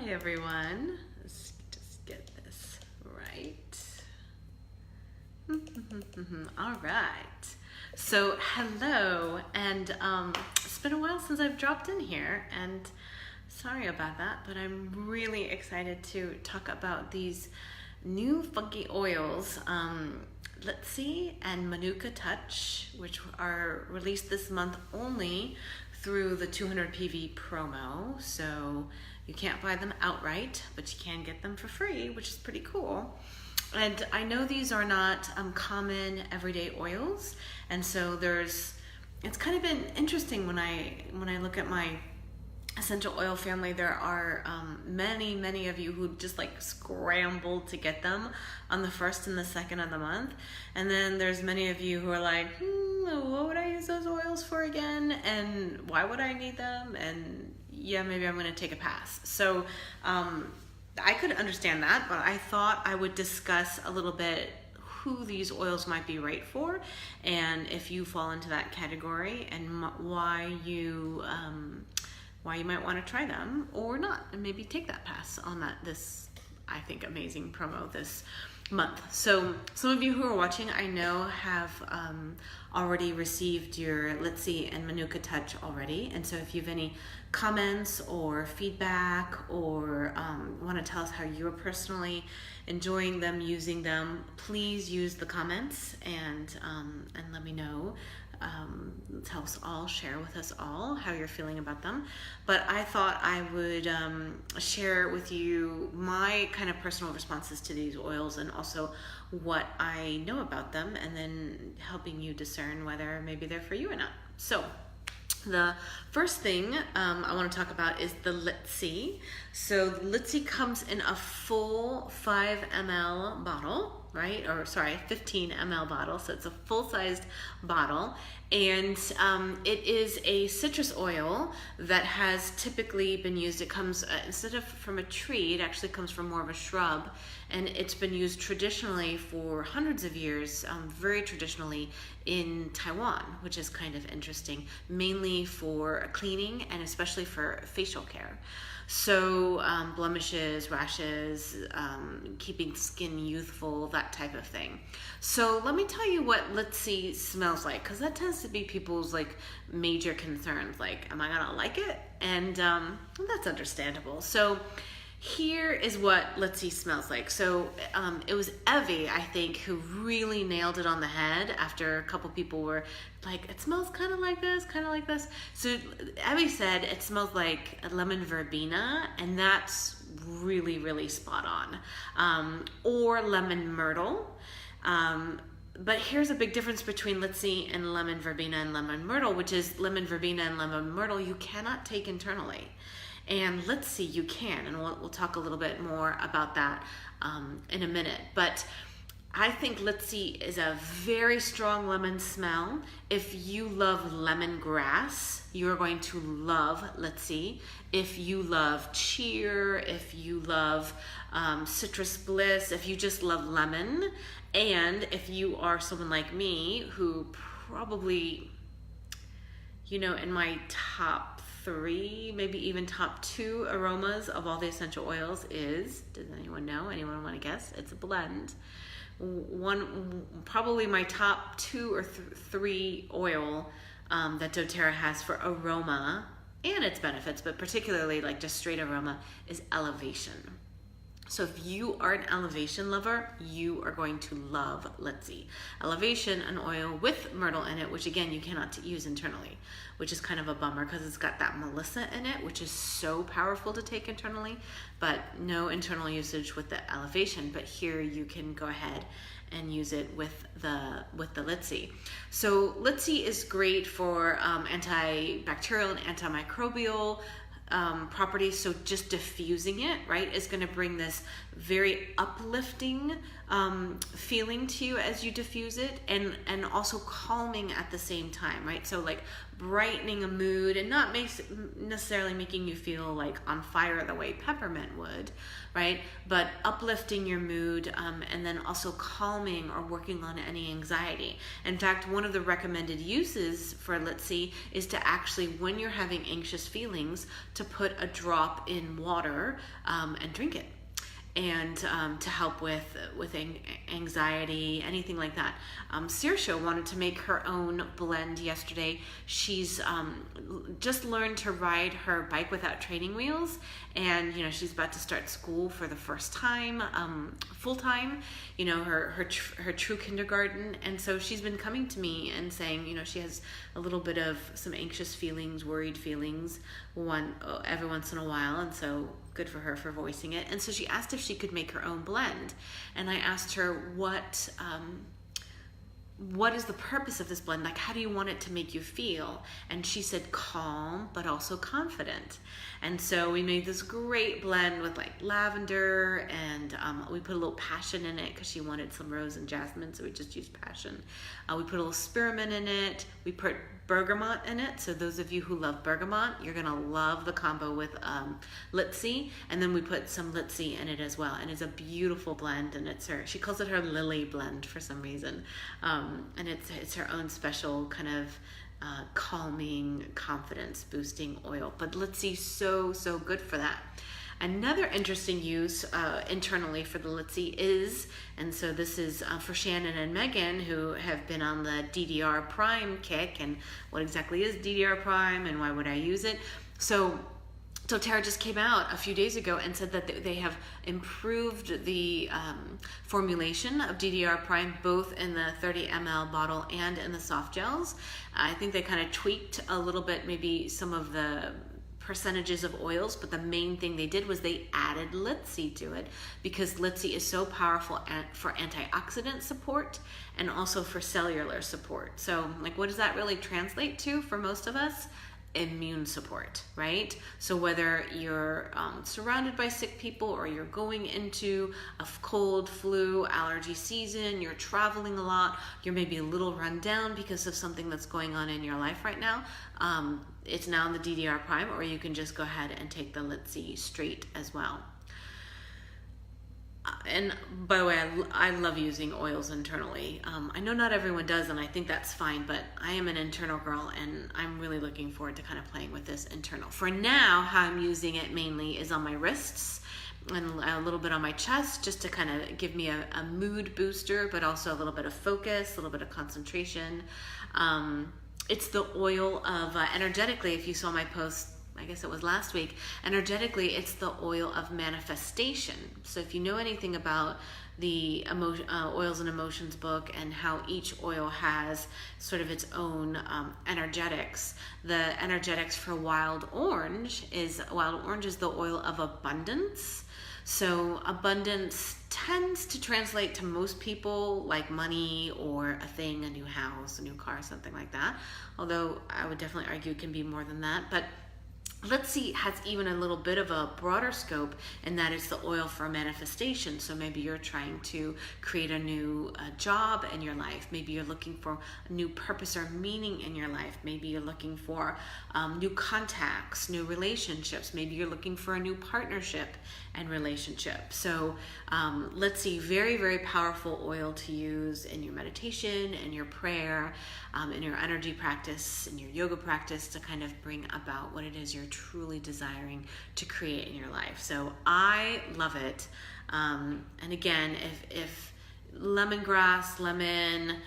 Hi everyone. Let's just get this right. All right. So hello, and it's been a while since I've dropped in here, and sorry about that, but I'm really excited to talk about these new funky oils, Litsea and Manuka Touch, which are released this month only through the 200 PV promo. So you can't buy them outright, but you can get them for free, which is pretty cool. And I know these are not common everyday oils, and so it's kind of been interesting when I look at my essential oil family. There are many of you who just like scrambled to get them on the 1st and the 2nd of the month, and then there's many of you who are like, what would I use those oils for again, and why would I need them, and yeah, maybe I'm going to take a pass. So I could understand that, but I thought I would discuss a little bit who these oils might be right for, and if you fall into that category, and why you might want to try them or not, and maybe take that pass on this I think amazing promo this month. So some of you who are watching, I know, have already received your Litsea and Manuka Touch already, and so if you have any comments or feedback, or want to tell us how you're personally enjoying them, using them, please use the comments and let me know. Tell us all, share with us all how you're feeling about them. But I thought I would share with you my kind of personal responses to these oils, and also what I know about them, and then helping you discern whether maybe they're for you or not. So the first thing I want to talk about is the Litsea. So the Litsea comes in a full 5 ml bottle, right? Or sorry, 15 ml bottle. So it's a full-sized bottle, and it is a citrus oil that has typically been used. It comes instead of from a tree, it actually comes from more of a shrub, and it's been used traditionally for hundreds of years, very traditionally in Taiwan, which is kind of interesting, mainly for cleaning and especially for facial care. So blemishes, rashes, keeping skin youthful, that type of thing. So let me tell you what Litsea smells like, because that tends to be people's like major concerns, like, am I gonna like it? And that's understandable. So here is what Litsea smells like. So it was Evie, I think, who really nailed it on the head after a couple people were like, it smells kind of like this, kind of like this. So Evie said it smells like a lemon verbena, and that's really, really spot on. Or lemon myrtle. But here's a big difference between Litsea and lemon verbena and lemon myrtle, which is lemon verbena and lemon myrtle you cannot take internally. And Litsea you can, and we'll talk a little bit more about that in a minute. But I think Litsea is a very strong lemon smell. If you love lemongrass, you're going to love Litsea. If you love cheer, if you love citrus bliss, if you just love lemon, and if you are someone like me who probably, in my top 3, maybe even top 2 aromas of all the essential oils is, does anyone know? Anyone want to guess? It's a blend. Probably my top 2 or 3 oil that doTERRA has for aroma and its benefits, but particularly like just straight aroma, is Elevation. So if you are an elevation lover, you are going to love Litsea. Elevation, an oil with myrtle in it, which again, you cannot use internally, which is kind of a bummer because it's got that melissa in it, which is so powerful to take internally, but no internal usage with the elevation. But here you can go ahead and use it with the Litsea. So Litsea is great for antibacterial and antimicrobial properties. So just diffusing it, right, is going to bring this very uplifting feeling to you as you diffuse it, and also calming at the same time, right? So like brightening a mood and not necessarily making you feel like on fire the way peppermint would, right? But uplifting your mood, and then also calming or working on any anxiety. In fact, one of the recommended uses for Litsea is to actually, when you're having anxious feelings, to put a drop in water and drink it, and to help with anxiety, anything like that. Saoirse wanted to make her own blend yesterday. She's just learned to ride her bike without training wheels, and she's about to start school for the first time, full time. Her true kindergarten, and so she's been coming to me and saying, she has a little bit of some anxious feelings, worried feelings, every once in a while, and so good for her for voicing it. And so she asked if she could make her own blend, and I asked her what is the purpose of this blend? Like, how do you want it to make you feel? And she said calm, but also confident. And so we made this great blend with like lavender, and we put a little passion in it because she wanted some rose and jasmine, so we just used passion. We put a little spearmint in it. We put bergamot in it. So those of you who love bergamot, you're gonna love the combo with Litsea. And then we put some Litsea in it as well. And it's a beautiful blend, and she calls it her lily blend for some reason. And it's her own special kind of calming, confidence boosting oil. But Litsea, so good for that. Another interesting use internally for the Litsea is, and so this is for Shannon and Megan, who have been on the DDR Prime kick. And what exactly is DDR Prime, and why would I use it? So Tara just came out a few days ago and said that they have improved the formulation of DDR Prime, both in the 30 ml bottle and in the soft gels. I think they kind of tweaked a little bit, maybe some of the percentages of oils, but the main thing they did was they added Litsea to it, because Litsea is so powerful for antioxidant support and also for cellular support. So like, what does that really translate to for most of us? Immune support, right? So whether you're surrounded by sick people, or you're going into a cold, flu, allergy season, you're traveling a lot, you're maybe a little run down because of something that's going on in your life right now, it's now in the DDR Prime, or you can just go ahead and take the Litsea straight as well. And by the way, I love using oils internally. I know not everyone does, and I think that's fine, but I am an internal girl, and I'm really looking forward to kind of playing with this internal. For now, how I'm using it mainly is on my wrists and a little bit on my chest, just to kind of give me a mood booster, but also a little bit of focus, a little bit of concentration. It's the oil of, energetically, if you saw my post, I guess it was last week, energetically, it's the oil of manifestation. So if you know anything about the Oils and Emotions book, and how each oil has sort of its own energetics, the energetics for wild orange is the oil of abundance. So abundance tends to translate to most people like money, or a thing, a new house, a new car, something like that. Although I would definitely argue it can be more than that. But Litsea has even a little bit of a broader scope, and that is the oil for manifestation. So maybe you're trying to create a new job in your life. Maybe you're looking for a new purpose or meaning in your life. Maybe you're looking for new contacts, new relationships. Maybe you're looking for a new partnership and relationship. So Litsea, very, very powerful oil to use in your meditation, in your prayer, in your energy practice, in your yoga practice, to kind of bring about what it is you're truly desiring to create in your life. So I love it. And again, if lemongrass, lemon,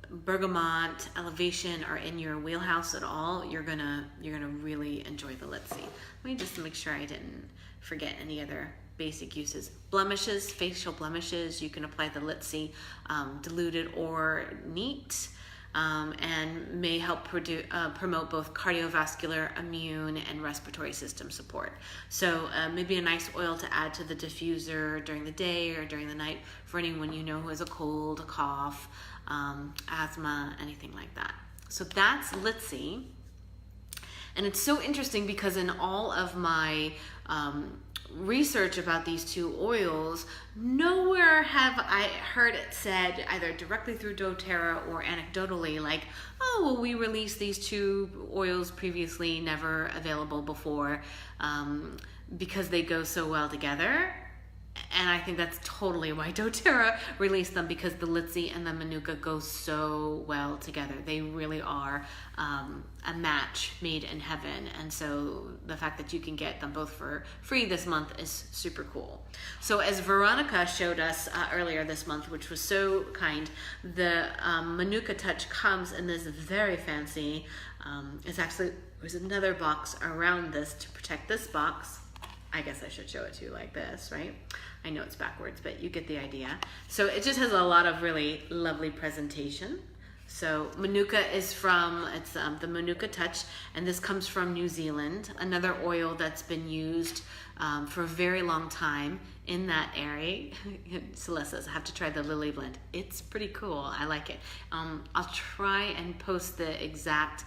bergamot, elevation are in your wheelhouse at all, you're gonna really enjoy the Litsea. Let me just make sure I didn't forget any other basic uses. Blemishes, facial blemishes, you can apply the Litsea diluted or neat, and may help promote both cardiovascular, immune, and respiratory system support. So maybe a nice oil to add to the diffuser during the day or during the night for anyone you know who has a cold, a cough, asthma, anything like that. So that's Litsea. And it's so interesting because in all of my research about these two oils, nowhere have I heard it said, either directly through doTERRA or anecdotally, like, oh, well, we released these two oils previously, never available before, because they go so well together. And I think that's totally why doTERRA released them, because the Litsea and the Manuka go so well together. They really are a match made in heaven. And so the fact that you can get them both for free this month is super cool. So as Veronica showed us earlier this month, which was so kind, the Manuka Touch comes in this very fancy, there's another box around this to protect this box. I guess I should show it to you like this, right? I know it's backwards, but you get the idea. So it just has a lot of really lovely presentation. So Manuka is it's the Manuka Touch, and this comes from New Zealand, another oil that's been used for a very long time in that area. Celeste says, I have to try the Lily blend. It's pretty cool, I like it. I'll try and post the exact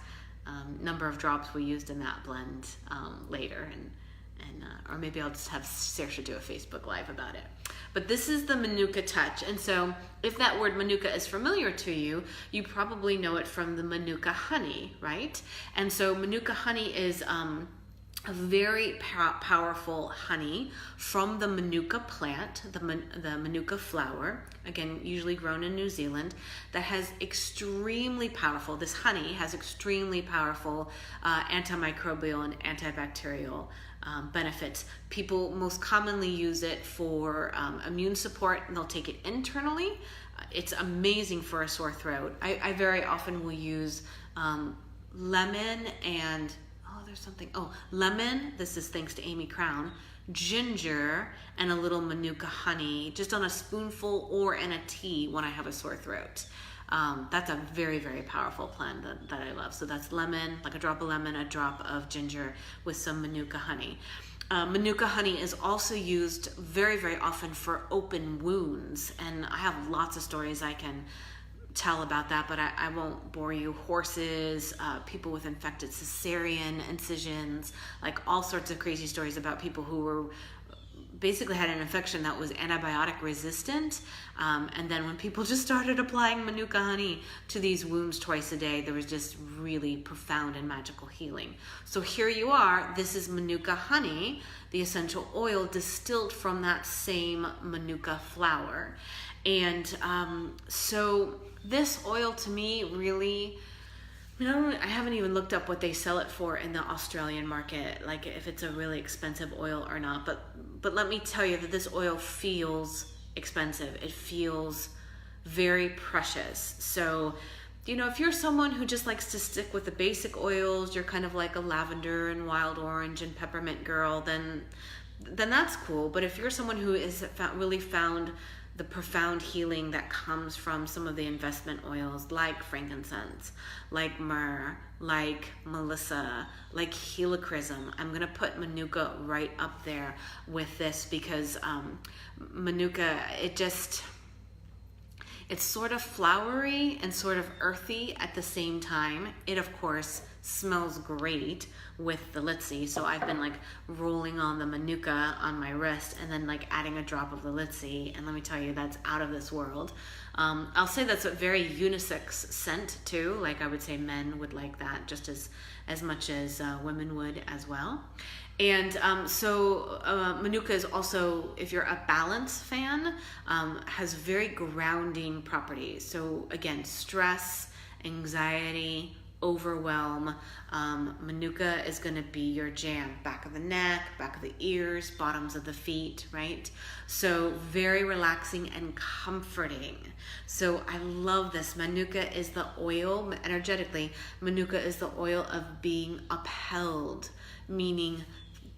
number of drops we used in that blend later, or maybe I'll just have Saoirse do a Facebook Live about it. But this is the Manuka Touch, and so if that word Manuka is familiar to you, you probably know it from the Manuka honey, right? And so Manuka honey is a very powerful honey from the Manuka plant, the Manuka flower, again, usually grown in New Zealand, that has this honey has extremely powerful antimicrobial and antibacterial benefits. People most commonly use it for immune support, and they'll take it internally. It's amazing for a sore throat. I very often will use lemon and lemon, this is thanks to Amy Crown, ginger, and a little Manuka honey, just on a spoonful or in a tea when I have a sore throat. That's a very, very powerful plant that I love. So that's lemon, like a drop of lemon, a drop of ginger with some Manuka honey. Manuka honey is also used very, very often for open wounds. And I have lots of stories I can tell about that, but I won't bore you. Horses, people with infected cesarean incisions, like all sorts of crazy stories about people who were basically had an infection that was antibiotic resistant, and then when people just started applying Manuka honey to these wounds twice a day, there was just really profound and magical healing. So here you are, this is Manuka honey, the essential oil distilled from that same Manuka flower. And so this oil to me really, I haven't even looked up what they sell it for in the Australian market, like if it's a really expensive oil or not. But let me tell you that this oil feels expensive. It feels very precious. So, if you're someone who just likes to stick with the basic oils, you're kind of like a lavender and wild orange and peppermint girl, then that's cool. But if you're someone who is really found the profound healing that comes from some of the investment oils like frankincense, like myrrh, like melissa, like helichrysum. I'm going to put Manuka right up there with this because Manuka, it's sort of flowery and sort of earthy at the same time. It, of course, smells great with the Litsea, so I've been like rolling on the Manuka on my wrist and then like adding a drop of the Litsea, and let me tell you, that's out of this world. I'll say that's a very unisex scent too. Like I would say men would like that just as much as women would as well. And so Manuka is also, if you're a balance fan, has very grounding properties. So again, stress, anxiety, overwhelm, Manuka is going to be your jam. Back of the neck, back of the ears, bottoms of the feet, right? So very relaxing and comforting. So I love this. Manuka is the oil, energetically, Manuka is the oil of being upheld, meaning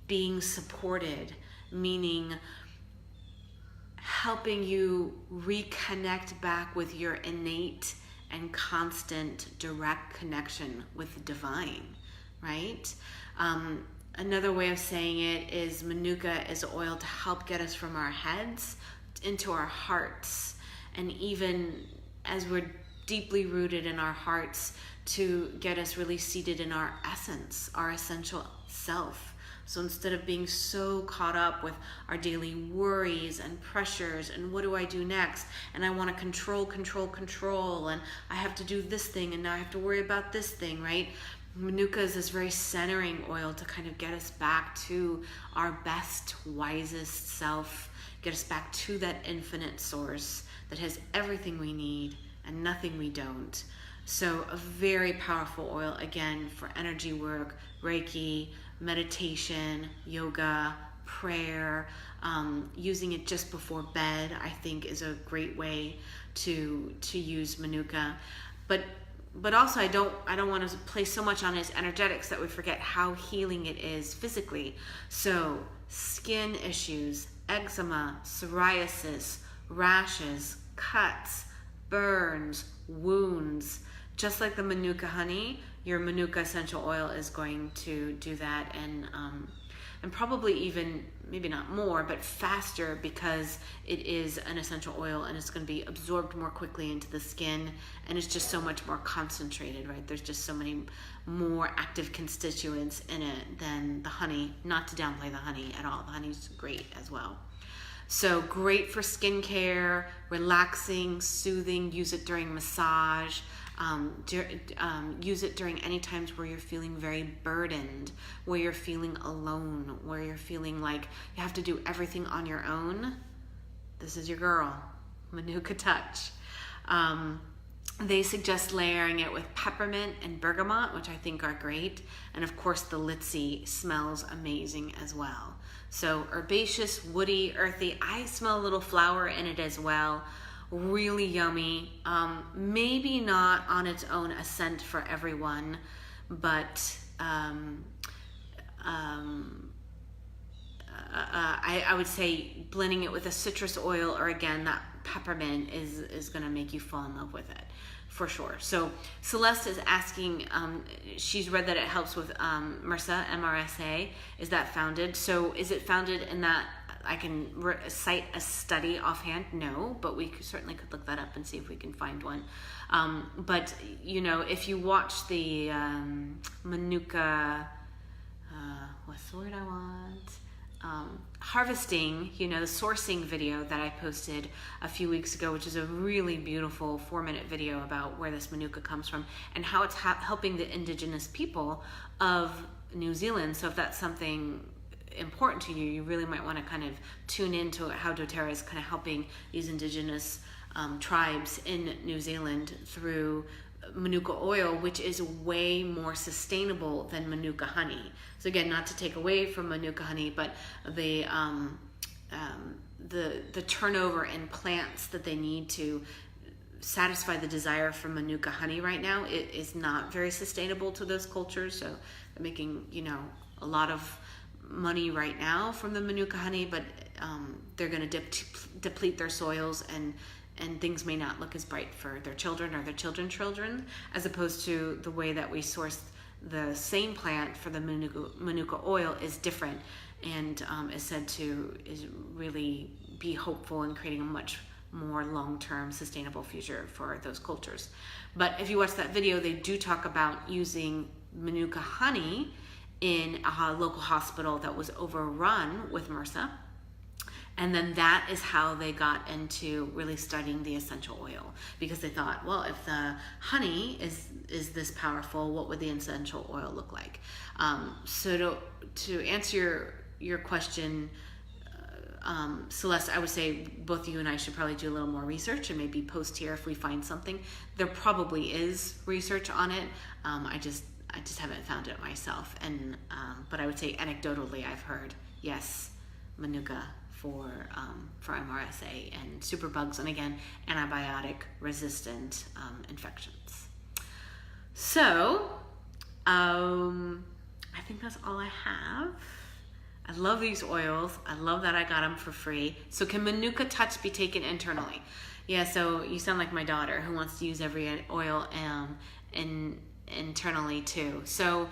being supported, meaning helping you reconnect back with your innate and constant direct connection with the divine, right? Another way of saying it is Manuka is oil to help get us from our heads into our hearts, and even as we're deeply rooted in our hearts, to get us really seated in our essence, our essential self. So instead of being so caught up with our daily worries and pressures and what do I do next, and I want to control, and I have to do this thing, and now I have to worry about this thing, right? Manuka is this very centering oil to kind of get us back to our best, wisest self, get us back to that infinite source that has everything we need and nothing we don't. So a very powerful oil, again, for energy work, Reiki, meditation, yoga, prayer. Using it just before bed, I think, is a great way to use Manuka. But also, I don't want to place so much on his energetics that we forget how healing it is physically. So skin issues, eczema, psoriasis, rashes, cuts, burns, wounds. Just like the Manuka honey, your Manuka essential oil is going to do that, and probably even, maybe not more, but faster, because it is an essential oil and it's going to be absorbed more quickly into the skin, and it's just so much more concentrated, right? There's just so many more active constituents in it than the honey. Not to downplay the honey at all. The honey's great as well. So great for skincare, relaxing, soothing. Use it during massage. Use it during any times where you're feeling very burdened, where you're feeling alone, where you're feeling like you have to do everything on your own. This is your girl, Manuka Touch. They suggest layering it with peppermint and bergamot, which I think are great. And of course, the Litsea smells amazing as well. So herbaceous, woody, earthy. I smell a little flower in it as well. Really yummy. Maybe not on its own a scent for everyone, but I would say blending it with a citrus oil, or again, that peppermint is going to make you fall in love with it for sure. So Celeste is asking, she's read that it helps with MRSA, MRSA. Is that founded? So is it founded in that? I can cite a study offhand, no, but we certainly could look that up and see if we can find one. But, you know, if you watch the Manuka, what's the word I want? Harvesting, you know, the sourcing video that I posted a few weeks ago, which is a really beautiful 4-minute video about where this Manuka comes from and how it's helping the indigenous people of New Zealand. So if that's something important to you, you really might want to kind of tune into how doTERRA is kind of helping these indigenous tribes in New Zealand through Manuka oil, which is way more sustainable than Manuka honey. So again, not to take away from Manuka honey, but the turnover in plants that they need to satisfy the desire for Manuka honey right now, it is not very sustainable to those cultures. So they're making, you know, a lot of money right now from the Manuka honey, but they're going to deplete their soils, and things may not look as bright for their children or their children's children, as opposed to the way that we source the same plant for the Manuka oil is different, and is said to really be hopeful in creating a much more long-term sustainable future for those cultures. But if you watch that video, they do talk about using Manuka honey in a local hospital that was overrun with MRSA. And then that is how they got into really studying the essential oil, because they thought, well, if the honey is this powerful, what would the essential oil look like? So to answer your question, Celeste, I would say both you and I should probably do a little more research and maybe post here if we find something. There probably is research on it. I just haven't found it myself. And but I would say anecdotally, I've heard, yes, Manuka for MRSA and superbugs, and again, antibiotic resistant infections. So I think that's all I have. I love these oils. I love that I got them for free. So can Manuka Touch be taken internally? Yeah, so you sound like my daughter who wants to use every oil internally too. So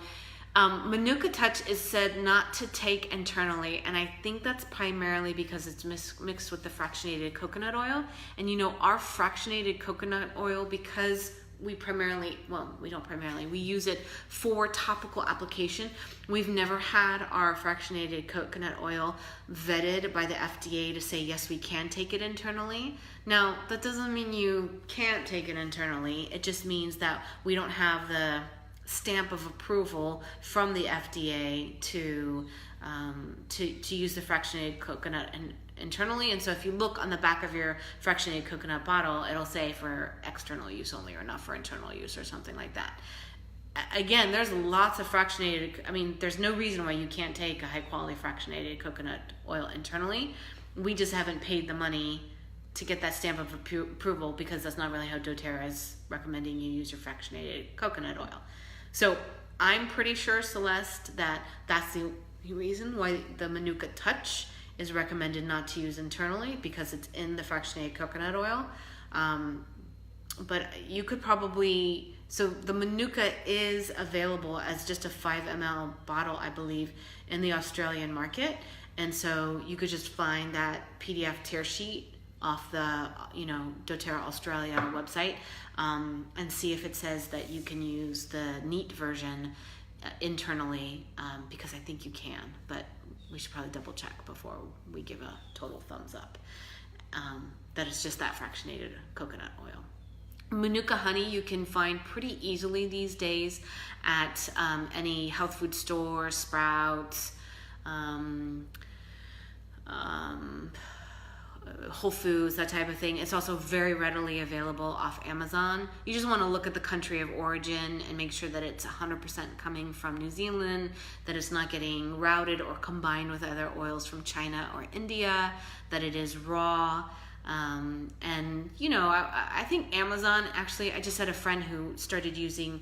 Manuka Touch is said not to take internally, and I think that's primarily because it's mixed with the fractionated coconut oil. And you know, our fractionated coconut oil, because we use it for topical application. We've never had our fractionated coconut oil vetted by the FDA to say, yes, we can take it internally. Now, that doesn't mean you can't take it internally. It just means that we don't have the stamp of approval from the FDA to use the fractionated coconut internally. And so if you look on the back of your fractionated coconut bottle, it'll say for external use only or not for internal use or something like that. Again, there's lots of fractionated, there's no reason why you can't take a high quality fractionated coconut oil internally. We just haven't paid the money to get that stamp of approval because that's not really how doTERRA is recommending you use your fractionated coconut oil. So I'm pretty sure, Celeste, that that's the reason why the Manuka Touch is recommended not to use internally, because it's in the fractionated coconut oil. But you could probably, so the Manuka is available as just a 5 ml bottle, I believe, in the Australian market. And so you could just find that PDF tear sheet off the doTERRA Australia website and see if it says that you can use the neat version internally, because I think you can, but we should probably double check before we give a total thumbs up that it's just that fractionated coconut oil. Manuka honey you can find pretty easily these days at any health food store, Sprouts, Whole Foods, that type of thing. It's also very readily available off Amazon. You just want to look at the country of origin and make sure that it's 100% coming from New Zealand, that it's not getting routed or combined with other oils from China or India, that it is raw. I think Amazon, actually, I just had a friend who started using,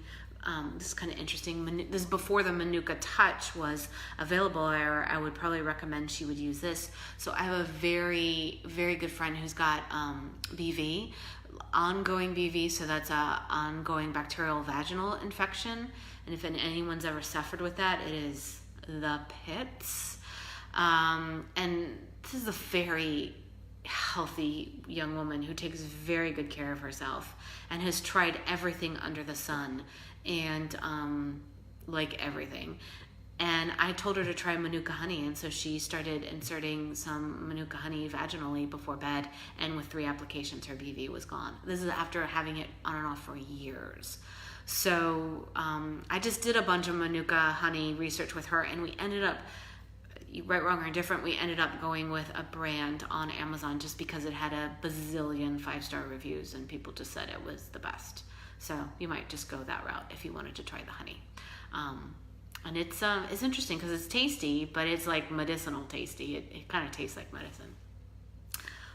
this is kind of interesting, this is before the Manuka Touch was available, or I would probably recommend she would use this. So I have a very, very good friend who's got BV, ongoing BV, so that's a ongoing bacterial vaginal infection. And if anyone's ever suffered with that, it is the pits. And this is a very healthy young woman who takes very good care of herself and has tried everything under the sun, and like everything. And I told her to try Manuka honey, and so she started inserting some Manuka honey vaginally before bed, and with 3 applications her BV was gone. This is after having it on and off for years. So I just did a bunch of Manuka honey research with her, and we ended up, right, wrong, or indifferent, we ended up going with a brand on Amazon just because it had a bazillion 5-star reviews and people just said it was the best. So you might just go that route if you wanted to try the honey. And it's interesting because it's tasty, but it's like medicinal tasty. It kind of tastes like medicine.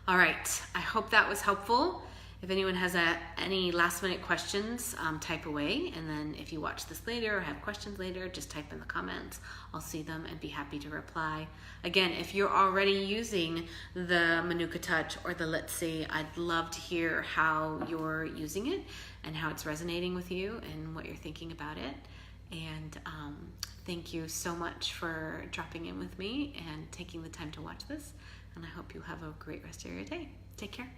All right, I hope that was helpful. If anyone has any last minute questions, type away. And then if you watch this later or have questions later, just type in the comments. I'll see them and be happy to reply. Again, if you're already using the Manuka Touch or the Litsea, I'd love to hear how you're using it and how it's resonating with you and what you're thinking about it. And thank you so much for dropping in with me and taking the time to watch this. And I hope you have a great rest of your day. Take care.